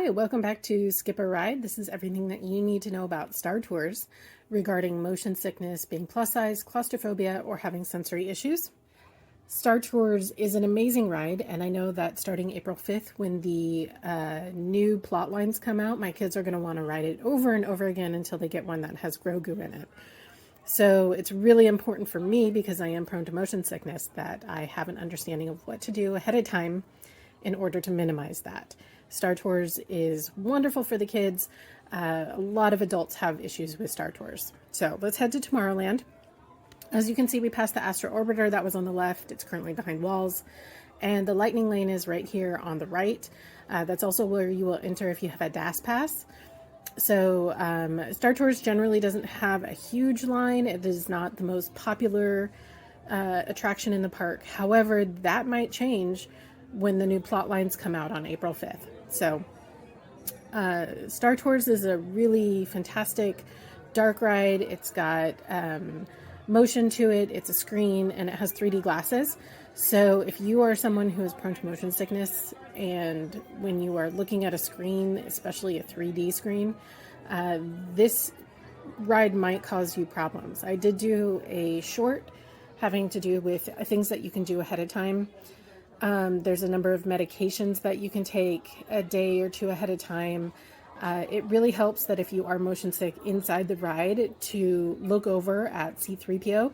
Hi, welcome back to Skip a Ride. This is everything that you need to know about Star Tours regarding motion sickness, being plus size, claustrophobia, or having sensory issues. Star Tours is an amazing ride, and I know that starting April 5th, when the new plot lines come out, my kids are going to want to ride it over and over again until they get one that has Grogu in it. So it's really important for me, because I am prone to motion sickness, that I have an understanding of what to do ahead of time in order to minimize that. Star Tours is wonderful for the kids. A lot of adults have issues with Star Tours. So let's head to Tomorrowland. As you can see, we passed the Astro Orbiter that was on the left. It's currently behind walls. And the Lightning Lane is right here on the right. That's also where you will enter if you have a DAS pass. So Star Tours generally doesn't have a huge line. It is not the most popular attraction in the park. However, that might change when the new plot lines come out on April 5th. So Star Tours is a really fantastic dark ride. It's got motion to it. It's a screen, and it has 3D glasses. So if you are someone who is prone to motion sickness, and when you are looking at a screen, especially a 3D screen, this ride might cause you problems. I did do a short having to do with things that you can do ahead of time. There's a number of medications that you can take a day or two ahead of time. It really helps that if you are motion sick inside the ride, to look over at C-3PO,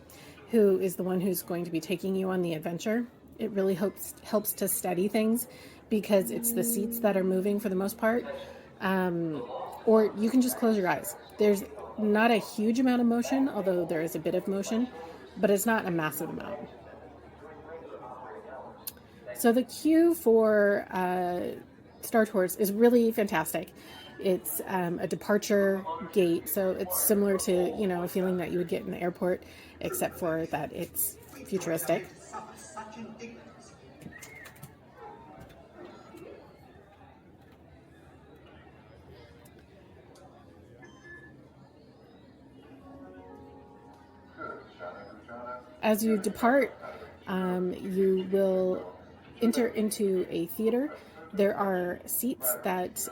who is the one who's going to be taking you on the adventure. It really helps to steady things, because it's the seats that are moving for the most part. Or you can just close your eyes. There's not a huge amount of motion, although there is a bit of motion, but it's not a massive amount. So the queue for Star Tours is really fantastic. It's a departure gate, so it's similar to, a feeling that you would get in the airport, except for that it's futuristic. As you depart, you will enter into a theater. There are seats that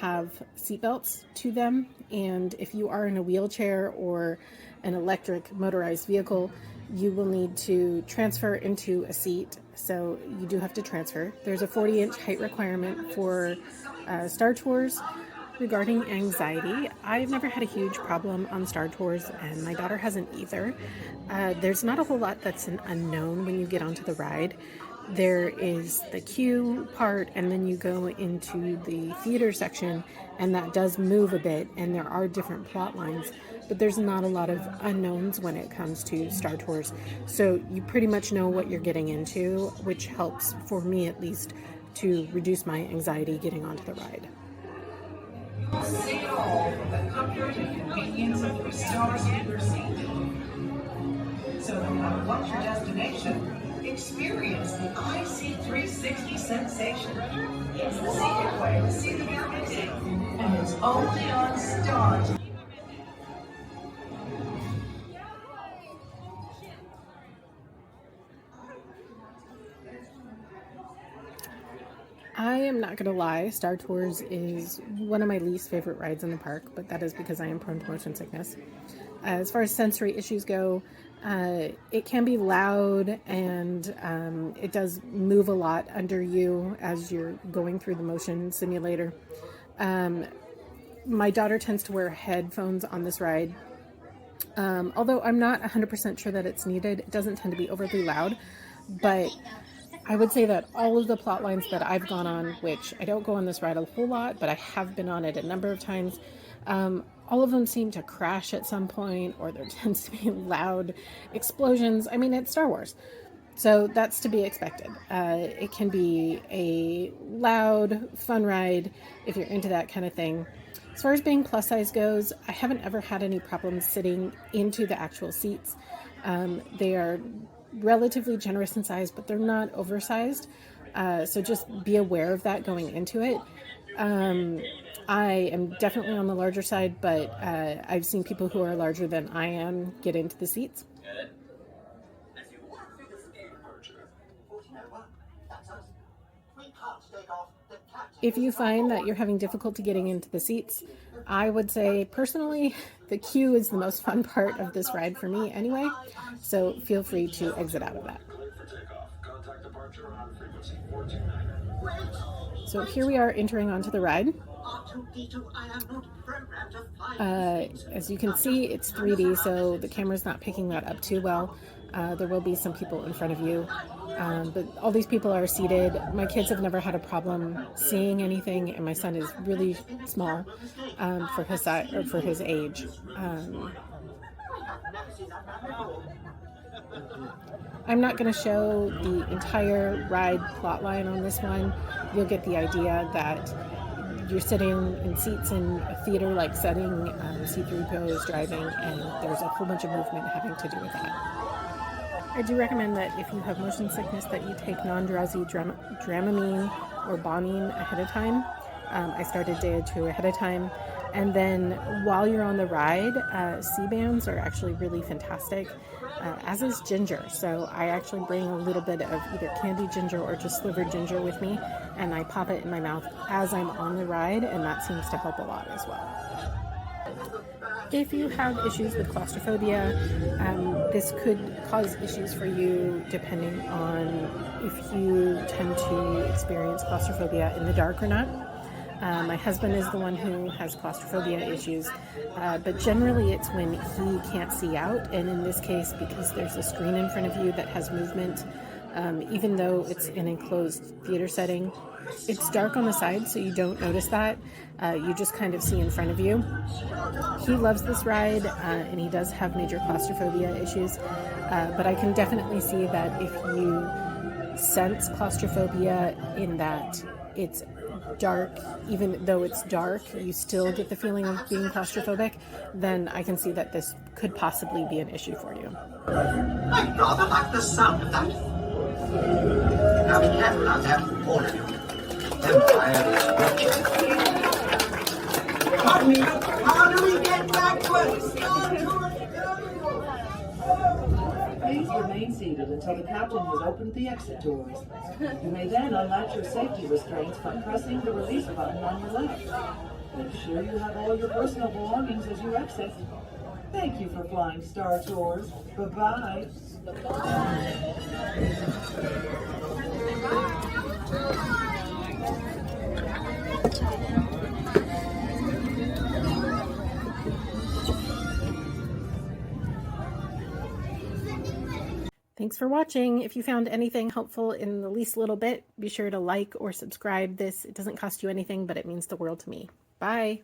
have seatbelts to them, and if you are in a wheelchair or an electric motorized vehicle, you will need to transfer into a seat. So you do have to transfer. There's a 40-inch height requirement for Star Tours. Regarding anxiety, I've never had a huge problem on Star Tours, and my daughter hasn't either. There's not a whole lot that's an unknown when you get onto the ride. There is the queue part, and then you go into the theater section, and that does move a bit, and there are different plot lines, but there's not a lot of unknowns when it comes to Star Tours. So you pretty much know what you're getting into, which helps, for me at least, to reduce my anxiety getting onto the ride. See all from the comfort and convenience of 3 stars in your seat. So no matter what your destination, experience the IC360 sensation. It's the secret way to see the everything, and it's only on Star. I am not going to lie, Star Tours is one of my least favorite rides in the park, but that is because I am prone to motion sickness. As far as sensory issues go, it can be loud, and it does move a lot under you as you're going through the motion simulator. My daughter tends to wear headphones on this ride. Although I'm not 100% sure that it's needed, it doesn't tend to be overly loud, but I would say that all of the plot lines that I've gone on, which I don't go on this ride a whole lot, but I have been on it a number of times, all of them seem to crash at some point, or there tends to be loud explosions. I mean, it's Star Wars, so that's to be expected. It can be a loud, fun ride if you're into that kind of thing. As far as being plus size goes, I haven't ever had any problems sitting into the actual seats. They are relatively generous in size, but they're not oversized. So just be aware of that going into it. I am definitely on the larger side, but I've seen people who are larger than I am get into the seats. We can't take off. The captain If you find that you're having difficulty getting into the seats, I would say personally, the queue is the most fun part of this ride for me anyway, so feel free to exit out of that. So here we are entering onto the ride. As you can see, it's 3D, so the camera's not picking that up too well. There will be some people in front of you, but all these people are seated. My kids have never had a problem seeing anything, and my son is really small for his size or for his age. I'm not going to show the entire ride plot line on this one. You'll get the idea that you're sitting in seats in a theater-like setting, C-3PO is driving, and there's a whole bunch of movement having to do with that. I do recommend that if you have motion sickness that you take non-drowsy Dramamine or Bonine ahead of time. I started day 2 ahead of time. And then while you're on the ride, C-bands are actually really fantastic, as is ginger. So I actually bring a little bit of either candied ginger or just slivered ginger with me, and I pop it in my mouth as I'm on the ride, and that seems to help a lot as well. If you have issues with claustrophobia, this could cause issues for you depending on if you tend to experience claustrophobia in the dark or not. My husband is the one who has claustrophobia issues, but generally it's when he can't see out, and in this case, because there's a screen in front of you that has movement, even though it's an enclosed theater setting, it's dark on the side, so you don't notice that. You just kind of see in front of you. He loves this ride, and he does have major claustrophobia issues, but I can definitely see that if you sense claustrophobia in that it's dark, even though it's dark, you still get the feeling of being claustrophobic, then I can see that this could possibly be an issue for you. I rather like the sound of that. Now be careful out there, all of you. Empire is watching. Pardon me, how do we get backwards? Please remain seated until the captain has opened the exit doors. You may then unlatch your safety restraints by pressing the release button on your left. Make sure you have all your personal belongings as you exit. Thank you for flying Star Tours. Bye-bye. Thanks for watching. If you found anything helpful in the least little bit, be sure to like or subscribe this. It doesn't cost you anything, but it means the world to me. Bye.